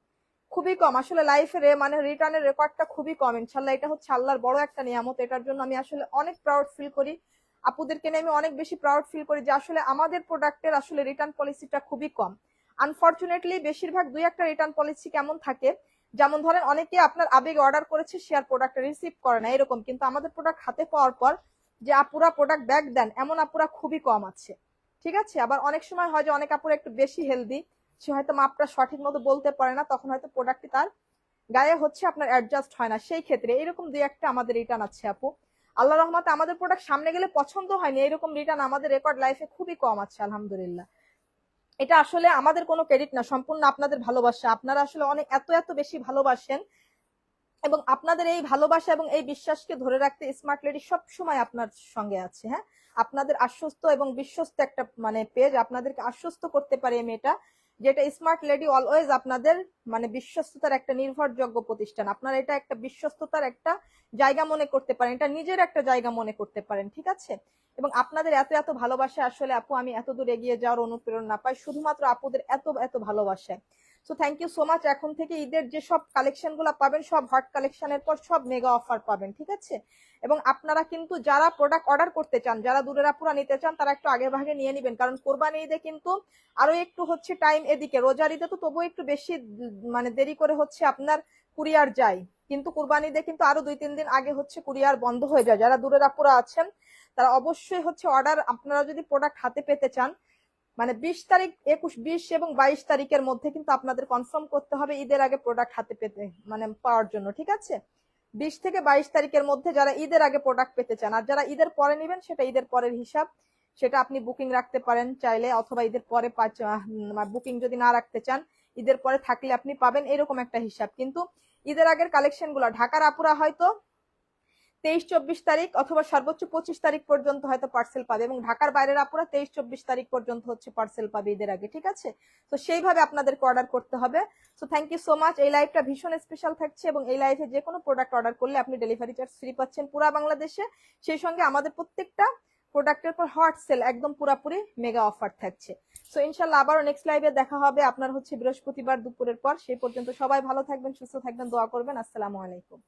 খুবই কম। আসলে লাইফের মানে রিটার্নের রেকর্ডটা খুবই কম। ইনশাল্লাহ এটা হচ্ছে আল্লাহর বড় একটা নিয়ামত, এটার জন্য আমি আসলে অনেক প্রাউড ফিল করি। আপুদেরকে নিয়ে আমি অনেক বেশি প্রাউড ফিল করি যে আসলে আমাদের প্রোডাক্টের আসলে রিটার্ন পলিসিটা খুবই কম। আনফরচুনেটলি বেশিরভাগ 2-1টা রিটার্ন পলিসি কেমন থাকে, যেমন ধরেন অনেকে আপনার আবেগে অর্ডার করেছে সে আর প্রোডাক্ট রিসিভ করে না এরকম, কিন্তু আমাদের প্রোডাক্ট হাতে পাওয়ার পর যে আপুরা প্রোডাক্ট ব্যাক দেন এমন আপুরা খুবই কম আছে, ঠিক আছে। আবার অনেক সময় হয় যে অনেক আপুরা একটু বেশি হেলদি, সে হয়তো মাপটা সঠিক মতো বলতে পারে না, তখন হয়তো প্রোডাক্টটি তার গায়ে হচ্ছে আপনার অ্যাডজাস্ট হয় না, সেই ক্ষেত্রে এরকম 2-1টা আমাদের রিটার্ন আছে আপু। আল্লাহ রহমতে আমাদের প্রোডাক্ট সামনে গেলে পছন্দ হয়নি এরকম রিটার্ন আমাদের রেকর্ড লাইফে খুবই কম আছে আলহামদুলিল্লাহ। এটা আসলে আমাদের কোনো ক্রেডিট না, সম্পূর্ণ আপনাদের ভালোবাসা। আপনারা আসলে অনেক এত এত বেশি ভালোবাসেন এবং আপনাদের এই ভালোবাসা এবং এই বিশ্বাসকে ধরে রাখতে স্মার্ট লেডি সব সময় আপনার সঙ্গে আছে। হ্যাঁ, আপনাদের আশ্বস্ত এবং বিশ্বস্ত একটা মানে পেজ, আপনাদেরকে আশ্বস্ত করতে পারে এই মেয়েটা, যেটা স্মার্ট লেডি অলওয়েজ আপনাদের মানে বিশ্বস্ততার একটা নির্ভরযোগ্য প্রতিষ্ঠান। আপনারা এটা একটা বিশ্বস্ততার একটা জায়গা মনে করতে পারেন, এটা নিজের একটা জায়গা মনে করতে পারেন, ঠিক আছে। এবং আপনাদের এত এত ভালোবাসা আসলে আপু আমি এত দূর এগিয়ে যাওয়ার অনুপ্রেরণা পাই শুধুমাত্র আপুদের এত এত ভালোবাসায়। So thank you so much. এখন থেকে ঈদের যে সব কালেকশন গুলো পাবেন সব হট কালেকশনের পর সব মেগা অফার পাবেন, ঠিক আছে। এবং আপনারা কিন্তু যারা প্রোডাক্ট অর্ডার করতে চান, যারা দূরের আপুরা নিতে চান তারা একটু আগে ভাগে নিয়ে নিবেন, কারণ কোরবানি ঈদে কিন্তু আরো একটু হচ্ছে টাইম, এদিকে রোজার ঈদে তো তবুও একটু বেশি মানে দেরি করে হচ্ছে আপনার কুরিয়ার যায়, কিন্তু কোরবানি ঈদে কিন্তু আরো 2-3 দিন আগে হচ্ছে কুরিয়ার বন্ধ হয়ে যায়। যারা দূরের আপুরা আছেন তারা অবশ্যই হচ্ছে অর্ডার, আপনারা যদি প্রোডাক্ট হাতে পেতে চান মানে 20 তারিখ 21, 20 এবং 22 তারিখের মধ্যে কিন্তু আপনাদের কনফার্ম করতে হবে ঈদের আগে প্রোডাক্ট হাতে পেতে মানে পাওয়ার জন্য, ঠিক আছে। 20 থেকে 22 তারিখের মধ্যে যারা ঈদের আগে প্রোডাক্ট পেতে চান, আর যারা ঈদের পরে নেবেন সেটা ঈদের পরের হিসাব, সেটা আপনি বুকিং রাখতে পারেন চাইলে, অথবা ঈদের পরে বুকিং যদি না রাখতে চান ঈদের পরে থাকলে আপনি পাবেন এরকম একটা হিসাব। কিন্তু ঈদের আগের কালেকশন গুলো ঢাকার আপুরা হয়তো 23-24 তারিখ অথবা সর্বোচ্চ 25 তারিখ পর্যন্ত হয়তো পার্সেল পাবে, এবং ঢাকার বাইরের আপুরা 23-24 তারিখ পর্যন্ত হচ্ছে পার্সেল পাবে ঈদের আগে, ঠিক আছে। তো সেইভাবে আপনাদেরকে অর্ডার করতে হবে। So thank you so much. এই লাইভটা ভীষণ স্পেশাল থাকছে এবং এই লাইভে যে কোনো প্রোডাক্ট অর্ডার করলে আপনি ডেলিভারি চার্জ ফ্রি পাচ্ছেন পুরো বাংলাদেশে। সেই সঙ্গে আমাদের প্রত্যেকটা প্রোডাক্টের পর হট সেল একদম পুরাপুরি মেগা অফার থাকছে। সো ইনশাল্লাহ আবারও নেক্সট লাইভে দেখা হবে আপনার হচ্ছে বৃহস্পতিবার দুপুরের পর। সেই পর্যন্ত সবাই ভালো থাকবেন, সুস্থ থাকবেন, দোয়া করবেন। আসসালামু আলাইকুম।